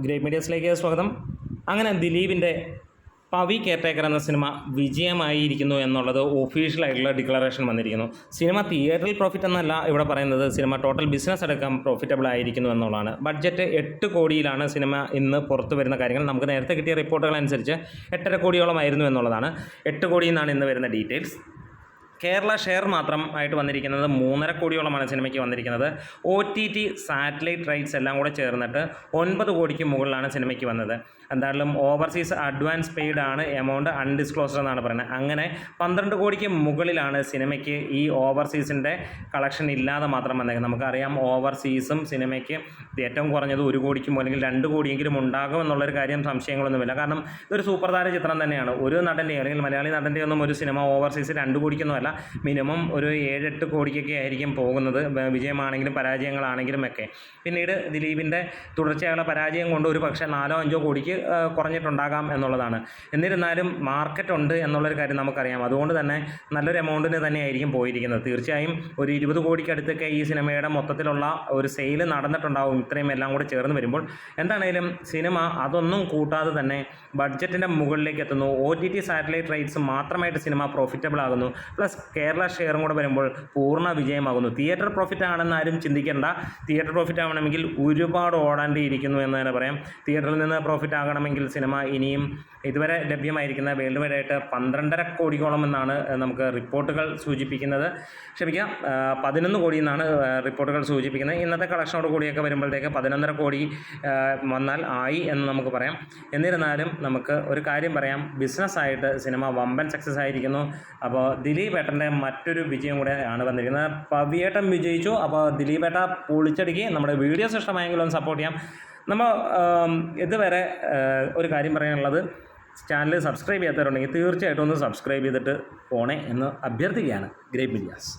Great മീഡിയസിലേക്ക് സ്വാഗതം. അങ്ങനെ ദിലീപിൻ്റെ പവി കെയർടേക്കർ എന്ന സിനിമ വിജയമായിരിക്കുന്നു എന്നുള്ളത് ഒഫീഷ്യലായിട്ടുള്ള ഡിക്ലറേഷൻ വന്നിരിക്കുന്നു. സിനിമ തിയേറ്ററിൽ പ്രോഫിറ്റ് എന്നല്ല ഇവിടെ പറയുന്നത്, സിനിമ ടോട്ടൽ ബിസിനസ് അടക്കം പ്രോഫിറ്റബിൾ ആയിരിക്കുന്നു എന്നുള്ളതാണ്. ബഡ്ജറ്റ് 8 കോടിയിലാണ് സിനിമ ഇന്ന് പുറത്തു വരുന്ന കാര്യങ്ങൾ. നമുക്ക് നേരത്തെ കിട്ടിയ റിപ്പോർട്ടുകൾ അനുസരിച്ച് 8.5 കോടിയോളമായിരുന്നു എന്നുള്ളതാണ്. 8 കോടിയിൽ നിന്നാണ് ഇന്ന് വരുന്ന ഡീറ്റെയിൽസ്. കേരള ഷെയർ മാത്രം ആയിട്ട് വന്നിരിക്കുന്നത് 3.5 കോടിയോളമാണ് സിനിമയ്ക്ക് വന്നിരിക്കുന്നത്. OTT സാറ്റലൈറ്റ് റൈറ്റ്സ് എല്ലാം കൂടെ ചേർന്നിട്ട് 9 കോടിക്ക് മുകളിലാണ് സിനിമയ്ക്ക് വന്നത്. എന്തായാലും ഓവർസീസ് അഡ്വാൻസ് പെയ്ഡ് ആണ്, എമൗണ്ട് അൺഡിസ്ക്ലോസ്ഡ് എന്നാണ് പറയുന്നത്. അങ്ങനെ 12 കോടിക്ക് മുകളിലാണ് സിനിമയ്ക്ക് ഈ ഓവർസീസിൻ്റെ കളക്ഷൻ ഇല്ലാതെ മാത്രം വന്നത്. നമുക്കറിയാം ഓവർസീസും സിനിമയ്ക്ക് ഏറ്റവും കുറഞ്ഞത് 1 കോടിക്കും അല്ലെങ്കിൽ 2 കോടിയെങ്കിലും ഉണ്ടാകും എന്നുള്ളൊരു കാര്യം സംശയങ്ങളൊന്നുമില്ല. കാരണം ഇതൊരു സൂപ്പർ താര ചിത്രം തന്നെയാണ്. ഒരു നടൻ്റെയോ അല്ലെങ്കിൽ മലയാളി നടൻ്റെ ഒന്നും ഒരു സിനിമ ഓവർസീസ് 2 കോടിക്കൊന്നുമല്ല, മിനിമം ഒരു 7-8 കോടിക്കൊക്കെ ആയിരിക്കും പോകുന്നത്, വിജയമാണെങ്കിലും പരാജയങ്ങളാണെങ്കിലും ഒക്കെ. പിന്നീട് ദിലീപിൻ്റെ തുടർച്ചയായുള്ള പരാജയം കൊണ്ട് ഒരു പക്ഷേ 4-5 കോടിക്ക് കുറഞ്ഞിട്ടുണ്ടാകാം എന്നുള്ളതാണ്. എന്നിരുന്നാലും മാർക്കറ്റ് ഉണ്ട് എന്നുള്ളൊരു കാര്യം നമുക്കറിയാം. അതുകൊണ്ട് തന്നെ നല്ലൊരു എമൗണ്ടിന് തന്നെയായിരിക്കും പോയിരിക്കുന്നത്. തീർച്ചയായും ഒരു 20 കോടിക്കടുത്തൊക്കെ ഈ സിനിമയുടെ മൊത്തത്തിലുള്ള ഒരു സെയിൽ നടന്നിട്ടുണ്ടാവും, ഇത്രയും എല്ലാം കൂടെ ചേർന്ന് വരുമ്പോൾ. എന്താണേലും സിനിമ അതൊന്നും കൂട്ടാതെ തന്നെ ബഡ്ജറ്റിൻ്റെ മുകളിലേക്ക് എത്തുന്നു. OTT സാറ്റലൈറ്റ് റൈറ്റ്സ് മാത്രമായിട്ട് സിനിമ പ്രോഫിറ്റബിൾ ആകുന്നു. പ്ലസ് കേരള ഷെയറും കൂടെ വരുമ്പോൾ പൂർണ്ണ വിജയമാകുന്നു. തിയേറ്റർ പ്രോഫിറ്റ് ആണെന്ന് ആരും ചിന്തിക്കേണ്ട. തിയേറ്റർ പ്രോഫിറ്റ് ആവണമെങ്കിൽ ഒരുപാട് ഓടേണ്ടിയിരിക്കുന്നു എന്ന് തന്നെ പറയാം. തിയേറ്ററിൽ നിന്ന് പ്രോഫിറ്റ് ആകണമെങ്കിൽ സിനിമ ഇനിയും ഇതുവരെ ലഭ്യമായിരിക്കുന്ന വേൾഡ് വൈഡ് ആയിട്ട് 12.5 കോടിയോളം എന്നാണ് നമുക്ക് റിപ്പോർട്ടുകൾ സൂചിപ്പിക്കുന്നത്. ക്ഷമിക്കാം, 11 കോടി എന്നാണ് റിപ്പോർട്ടുകൾ സൂചിപ്പിക്കുന്നത്. ഇന്നത്തെ കളക്ഷനോട് കൂടിയൊക്കെ വരുമ്പോഴത്തേക്ക് 11.5 കോടി വന്നാൽ ആയി എന്ന് നമുക്ക് പറയാം. എന്നിരുന്നാലും നമുക്ക് ഒരു കാര്യം പറയാം, ബിസിനസ്സായിട്ട് സിനിമ വമ്പൻ സക്സസ് ആയിരിക്കുന്നു. അപ്പോൾ ദിലീപേട്ടൻ്റെ മറ്റൊരു വിജയം കൂടെ ആണ് വന്നിരിക്കുന്നത്. പവിയേട്ടൻ വിജയിച്ചു. അപ്പോൾ ദിലീപേട്ട പൊളിച്ചടിക്ക്. നമ്മുടെ വീഡിയോസ് ഇഷ്ടമായെങ്കിലും ഒന്ന് സപ്പോർട്ട് ചെയ്യാം. നമ്മൾ ഇതുവരെ ഒരു കാര്യം പറയാനുള്ളത്, ചാനൽ സബ്സ്ക്രൈബ് ചെയ്യാത്തവരുണ്ടെങ്കിൽ തീർച്ചയായിട്ടും ഒന്ന് സബ്സ്ക്രൈബ് ചെയ്തിട്ട് പോണേ എന്ന് അഭ്യർത്ഥിക്കുകയാണ്. Great medias.